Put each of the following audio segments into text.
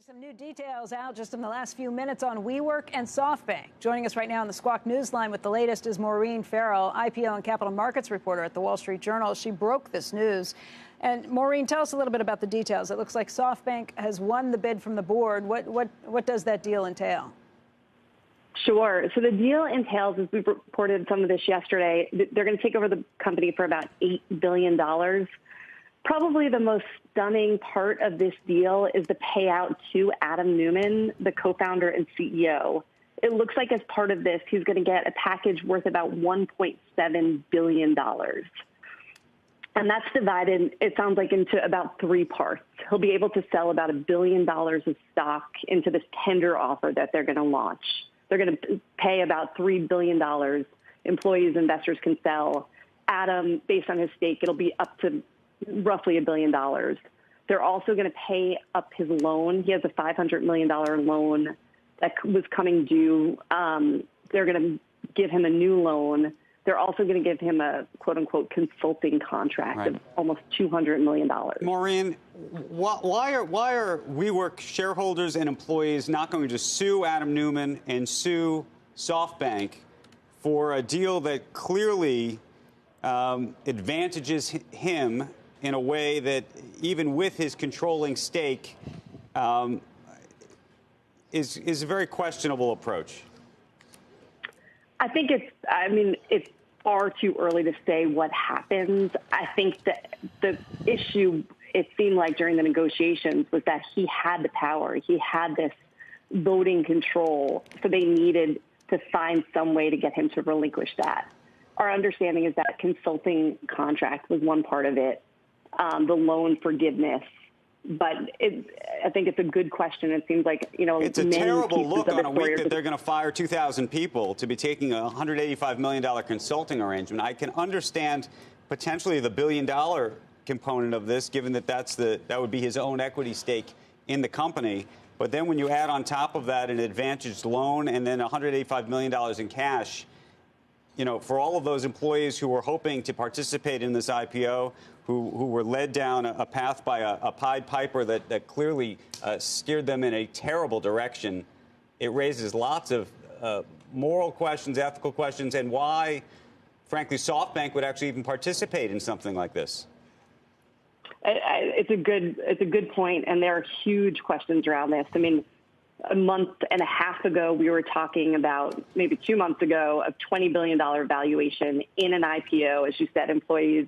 Some new details out just in the last few minutes on WeWork and Softbank. Joining us right now on the Squawk Newsline with the latest is Maureen Farrell, IPO and capital markets reporter at the Wall Street Journal. She broke this news. And Maureen, tell us a little bit about the details. It looks like Softbank has won the bid from the board. What does that deal entail? Sure. So the deal entails, as we reported some of this yesterday, they're going to take over the company for about $8 billion. Probably the most stunning part of this deal is the payout to Adam Neumann, the co-founder and CEO. It looks like as part of this, he's going to get a package worth about $1.7 billion. And that's divided, it sounds like, into about three parts. He'll be able to sell about $1 billion of stock into this tender offer that they're going to launch. They're going to pay about $3 billion. Employees, investors can sell. Adam, based on his stake, it'll be up to roughly $1 billion. They're also going to pay up his loan. He has a $500 million loan that was coming due. They're going to give him a new loan. They're also going to give him a quote-unquote consulting contract of almost $200 million. Maureen, why are WeWork shareholders and employees not going to sue Adam Neumann and sue Softbank for a deal that clearly advantages him in a way that, even with his controlling stake, is a very questionable approach? I think it's far too early to say what happens. I think that the issue, it seemed like during the negotiations, was that he had the power. He had this voting control, so they needed to find some way to get him to relinquish that. Our understanding is that consulting contract was one part of it, the loan forgiveness. But I think it's a good question. It seems like, it's a terrible look on a week that they're going to fire 2,000 people to be taking a $185 million consulting arrangement. I can understand potentially the $1 billion component of this, given that that would be his own equity stake in the company. But then when you add on top of that an advantaged loan and then $185 million in cash, for all of those employees who were hoping to participate in this IPO, who were led down a path by a Pied Piper that clearly steered them in a terrible direction, it raises lots of moral questions, ethical questions, and why, frankly, Softbank would actually even participate in something like this. It's a good point, and there are huge questions around this. I mean, a month and a half ago, we were talking about, maybe 2 months ago, a $20 billion valuation in an IPO. As you said, employees,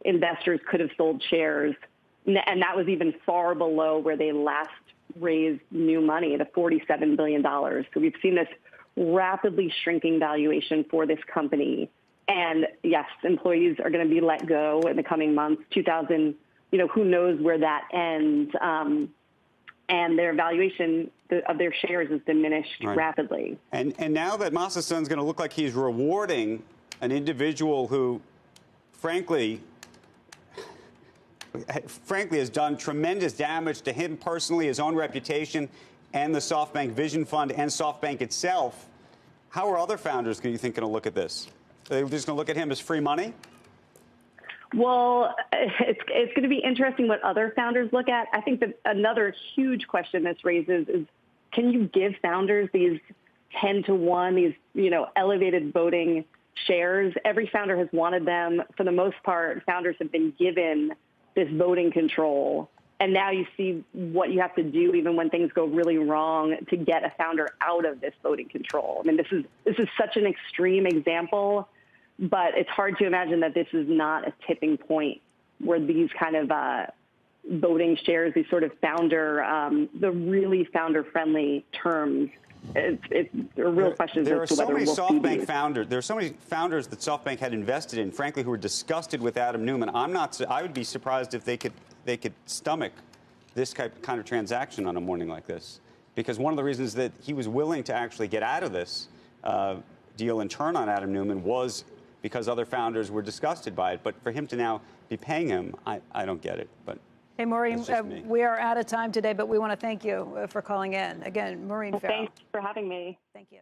investors could have sold shares, and that was even far below where they last raised new money, the $47 billion. So we've seen this rapidly shrinking valuation for this company. And yes, employees are going to be let go in the coming months. Who knows where that ends. And their valuation of their shares has diminished rapidly. And now that Masa Son's going to look like he's rewarding an individual who, frankly, has done tremendous damage to him personally, his own reputation, and the SoftBank Vision Fund and SoftBank itself, how are other founders, do you think, going to look at this? Are they just going to look at him as free money? Well, it's going to be interesting what other founders look at. I think that another huge question this raises is, can you give founders these 10-to-1, these elevated voting shares? Every founder has wanted them. For the most part, founders have been given this voting control. And now you see what you have to do, even when things go really wrong, to get a founder out of this voting control. I mean, this is such an extreme example. But it's hard to imagine that this is not a tipping point where these kind of voting shares, these sort of the really founder-friendly terms, it's a real question as to whether we'll see these. There are so many founders that SoftBank had invested in, frankly, who were disgusted with Adam Neumann. I would be surprised if they could stomach this kind of transaction on a morning like this, because one of the reasons that he was willing to actually get out of this deal and turn on Adam Neumann was because other founders were disgusted by it. But for him to now be paying him, I don't get it. But hey, Maureen, we are out of time today, but we want to thank you for calling in. Again, Maureen Farrell. Thanks for having me. Thank you.